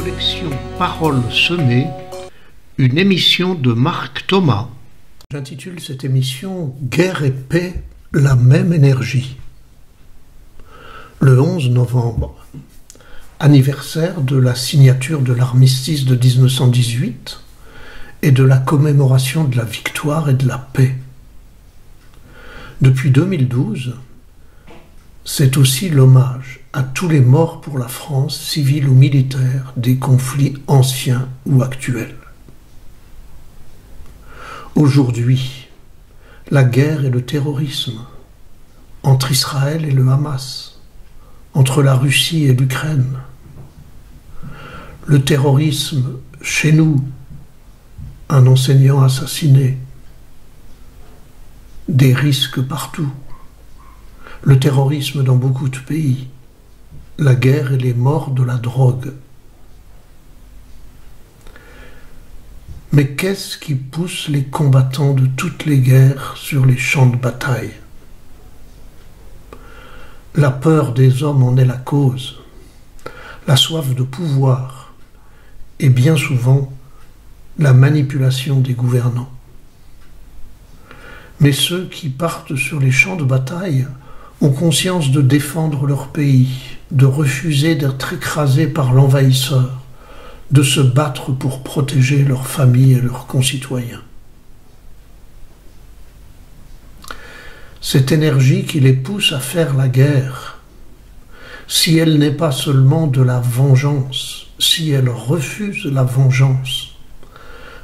collection Paroles semées, une émission de Marc Thomas. J'intitule cette émission « Guerre et paix, la même énergie ». Le 11 novembre, anniversaire de la signature de l'armistice de 1918 et de la commémoration de la victoire et de la paix. Depuis 2012, c'est aussi l'hommage à tous les morts pour la France, civils ou militaires, des conflits anciens ou actuels. Aujourd'hui, la guerre et le terrorisme, entre Israël et le Hamas, entre la Russie et l'Ukraine, le terrorisme chez nous, un enseignant assassiné, des risques partout, le terrorisme dans beaucoup de pays, la guerre et les morts de la drogue. Mais qu'est-ce qui pousse les combattants de toutes les guerres sur les champs de bataille? La peur des hommes en est la cause, la soif de pouvoir et bien souvent la manipulation des gouvernants. Mais ceux qui partent sur les champs de bataille ont conscience de défendre leur pays, de refuser d'être écrasés par l'envahisseur, de se battre pour protéger leurs familles et leurs concitoyens. Cette énergie qui les pousse à faire la guerre, si elle n'est pas seulement de la vengeance, si elle refuse la vengeance,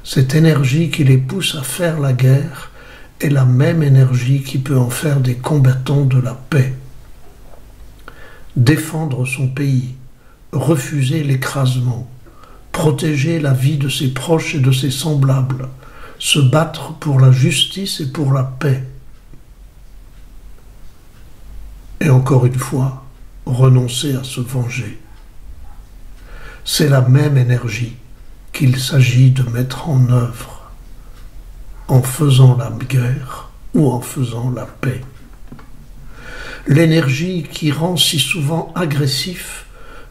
cette énergie qui les pousse à faire la guerre est la même énergie qui peut en faire des combattants de la paix. Défendre son pays, refuser l'écrasement, protéger la vie de ses proches et de ses semblables, se battre pour la justice et pour la paix. Et encore une fois, renoncer à se venger. C'est la même énergie qu'il s'agit de mettre en œuvre, en faisant la guerre ou en faisant la paix. L'énergie qui rend si souvent agressif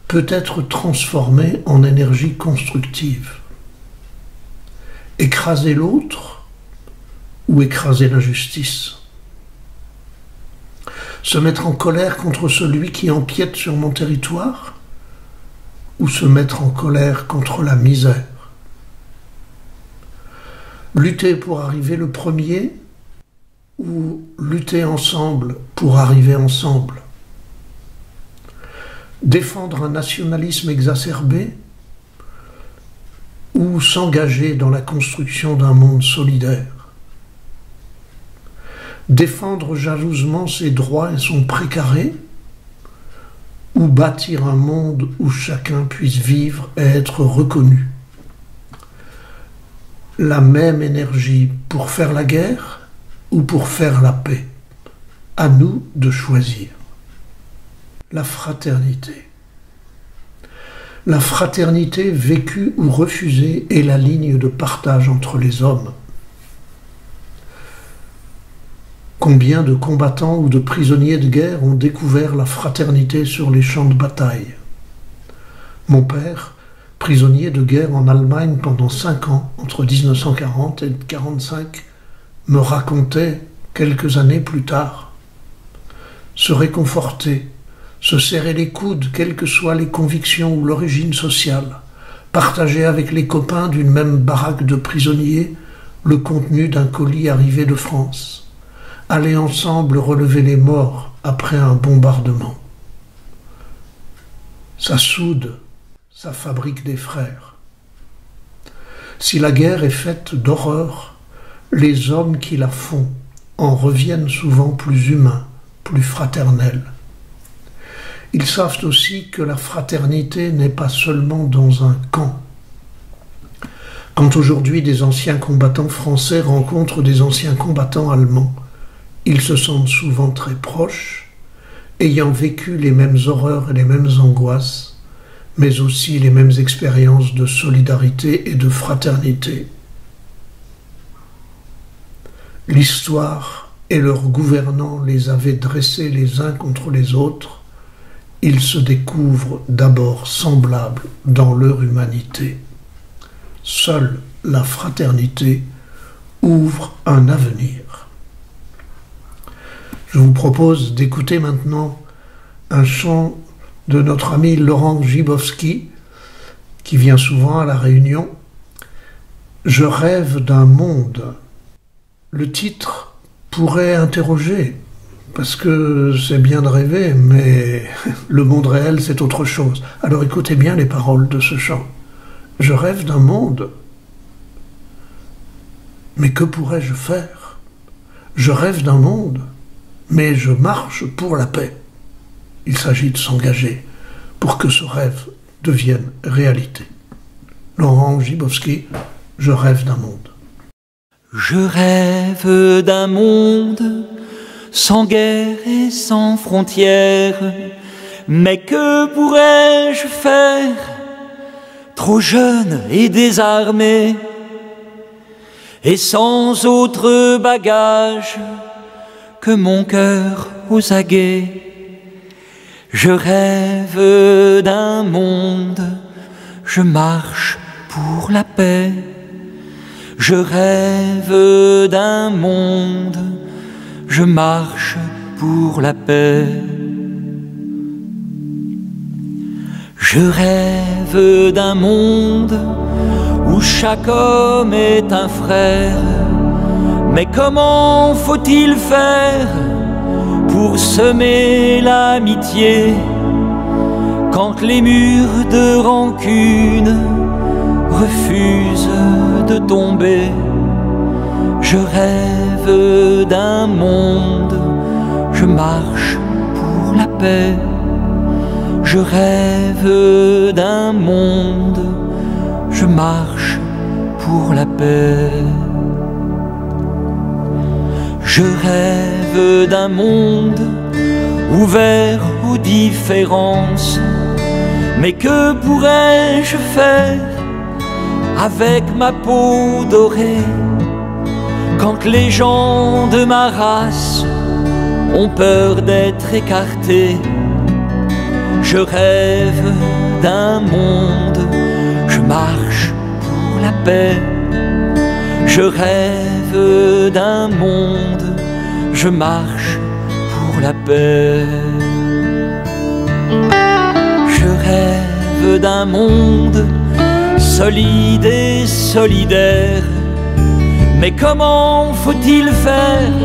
peut être transformée en énergie constructive. Écraser l'autre ou écraser l'injustice. Se mettre en colère contre celui qui empiète sur mon territoire ou se mettre en colère contre la misère. Lutter pour arriver le premier ou lutter ensemble pour arriver ensemble. Défendre un nationalisme exacerbé ou s'engager dans la construction d'un monde solidaire. Défendre jalousement ses droits et son précaré ou bâtir un monde où chacun puisse vivre et être reconnu. La même énergie pour faire la guerre ou pour faire la paix. À nous de choisir. La fraternité. La fraternité vécue ou refusée est la ligne de partage entre les hommes. Combien de combattants ou de prisonniers de guerre ont découvert la fraternité sur les champs de bataille? Mon père, prisonnier de guerre en Allemagne pendant 5 ans, entre 1940 et 1945, me racontait, quelques années plus tard, se réconforter, se serrer les coudes, quelles que soient les convictions ou l'origine sociale, partager avec les copains d'une même baraque de prisonniers le contenu d'un colis arrivé de France, aller ensemble relever les morts après un bombardement. Ça soude, ça fabrique des frères. Si la guerre est faite d'horreur, les hommes qui la font en reviennent souvent plus humains, plus fraternels. Ils savent aussi que la fraternité n'est pas seulement dans un camp. Quand aujourd'hui des anciens combattants français rencontrent des anciens combattants allemands, ils se sentent souvent très proches, ayant vécu les mêmes horreurs et les mêmes angoisses, mais aussi les mêmes expériences de solidarité et de fraternité. L'histoire et leurs gouvernants les avaient dressés les uns contre les autres, ils se découvrent d'abord semblables dans leur humanité. Seule la fraternité ouvre un avenir. Je vous propose d'écouter maintenant un chant de notre ami Laurent Gibowski, qui vient souvent à La Réunion. Je rêve d'un monde. Le titre pourrait interroger, parce que c'est bien de rêver, mais le monde réel, c'est autre chose. Alors écoutez bien les paroles de ce chant. Je rêve d'un monde. Mais que pourrais-je faire? Je rêve d'un monde, mais je marche pour la paix. Il s'agit de s'engager pour que ce rêve devienne réalité. Laurent Gibowski, je rêve d'un monde. Je rêve d'un monde sans guerre et sans frontières, mais que pourrais-je faire, trop jeune et désarmé, et sans autre bagage que mon cœur aux aguets. Je rêve d'un monde, je marche pour la paix. Je rêve d'un monde, je marche pour la paix. Je rêve d'un monde où chaque homme est un frère. Mais comment faut-il faire pour semer l'amitié quand les murs de rancune refusent de tomber? Je rêve d'un monde, je marche pour la paix. Je rêve d'un monde, je marche pour la paix. Je rêve d'un monde ouvert aux différences. Mais que pourrais-je faire avec ma peau dorée quand les gens de ma race ont peur d'être écartés? Je rêve d'un monde, je marche pour la paix. Je rêve d'un monde, je marche pour la paix. Je rêve d'un monde solide et solidaire. Mais comment faut-il faire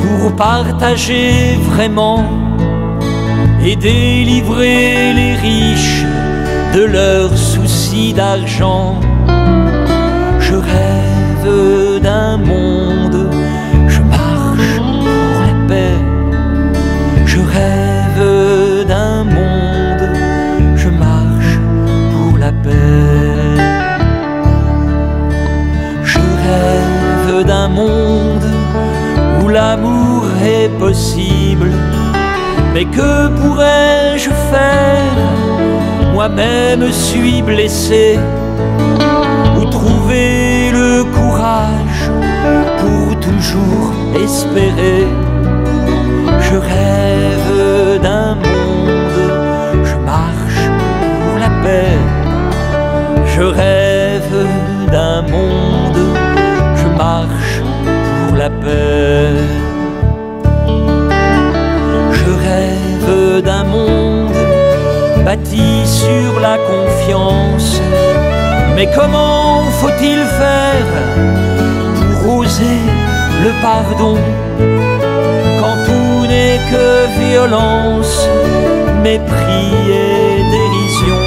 pour partager vraiment et délivrer les riches de leurs soucis d'argent? Je rêve d'un monde, je marche pour la paix. Je rêve d'un monde, je marche pour la paix. Je rêve d'un monde où l'amour est possible. Mais que pourrais-je faire? Moi-même suis blessé. Où trouver le courage pour toujours espérer? Je rêve d'un monde, je marche pour la paix. Je rêve d'un monde, je marche pour la paix. Je rêve d'un monde bâti sur la confiance. Mais comment faut-il faire pour oser le pardon quand tout n'est que violence, mépris et dérision?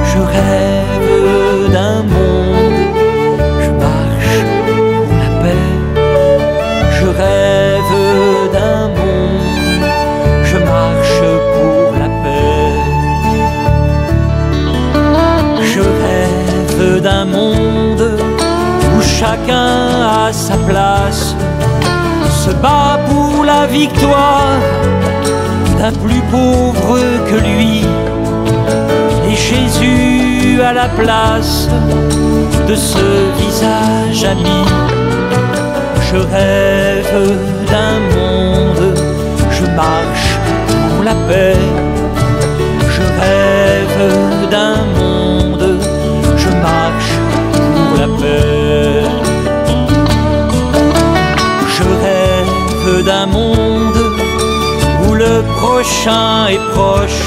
Je rêve d'un monde, je marche pour la paix. Je rêve d'un monde, je marche pour la paix. Je rêve d'un monde où chacun a sa place, se bat pour la victoire d'un plus pauvre que lui, et Jésus à la place de ce visage ami. Je rêve d'un monde, je marche pour la paix. Je rêve d'un monde, je marche pour la paix. Je rêve d'un monde où le prochain est proche.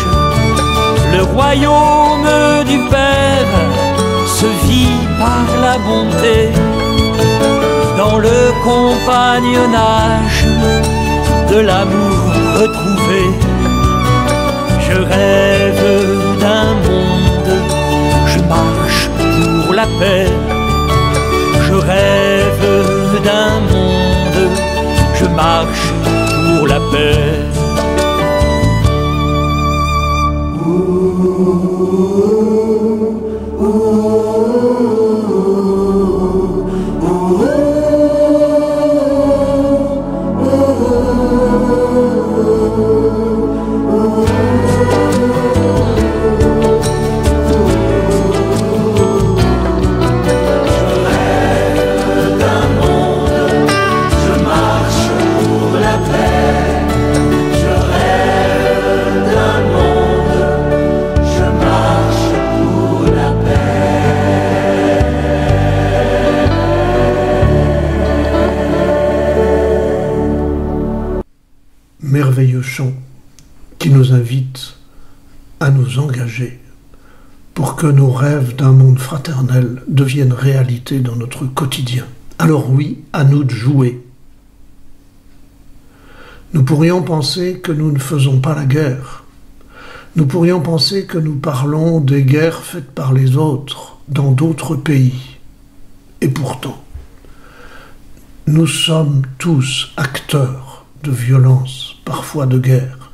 Le royaume du Père se vit par la bonté, dans le compagnonnage de l'amour retrouvé. Je rêve d'un monde, je marche pour la paix. Je rêve d'un monde, je marche pour la paix. Merveilleux chant qui nous invite à nous engager pour que nos rêves d'un monde fraternel deviennent réalité dans notre quotidien. Alors oui, à nous de jouer. Nous pourrions penser que nous ne faisons pas la guerre. Nous pourrions penser que nous parlons des guerres faites par les autres dans d'autres pays. Et pourtant, nous sommes tous acteurs de violence, parfois de guerre.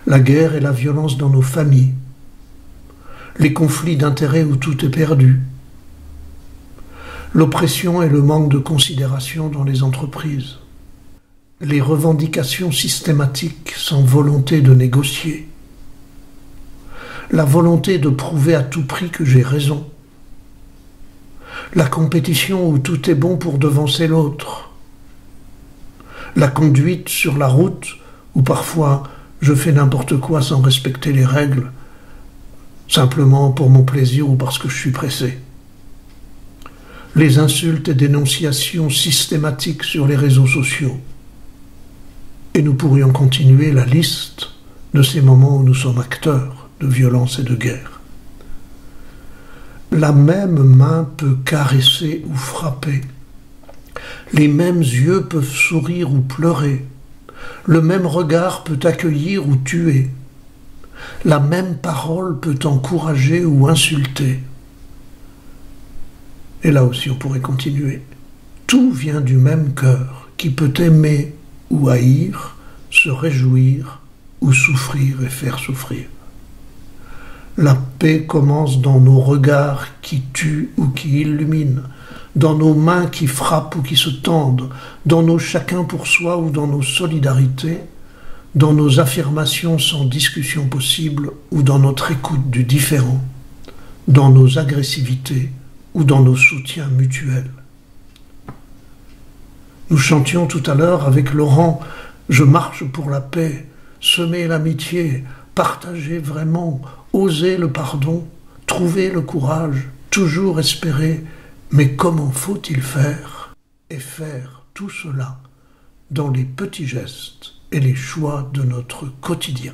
La guerre et la violence dans nos familles, les conflits d'intérêts où tout est perdu, l'oppression et le manque de considération dans les entreprises, les revendications systématiques sans volonté de négocier, la volonté de prouver à tout prix que j'ai raison, la compétition où tout est bon pour devancer l'autre, la conduite sur la route où parfois je fais n'importe quoi sans respecter les règles, simplement pour mon plaisir ou parce que je suis pressé. Les insultes et dénonciations systématiques sur les réseaux sociaux. Et nous pourrions continuer la liste de ces moments où nous sommes acteurs de violence et de guerre. La même main peut caresser ou frapper. Les mêmes yeux peuvent sourire ou pleurer. Le même regard peut accueillir ou tuer. La même parole peut encourager ou insulter. Et là aussi on pourrait continuer. Tout vient du même cœur qui peut aimer ou haïr, se réjouir ou souffrir et faire souffrir. La paix commence dans nos regards qui tuent ou qui illuminent, dans nos mains qui frappent ou qui se tendent, dans nos chacun pour soi ou dans nos solidarités, dans nos affirmations sans discussion possible ou dans notre écoute du différent, dans nos agressivités ou dans nos soutiens mutuels. Nous chantions tout à l'heure avec Laurent « Je marche pour la paix, semer l'amitié, partager vraiment, oser le pardon, trouver le courage, toujours espérer. Mais comment faut-il faire? Et faire tout cela dans les petits gestes et les choix de notre quotidien.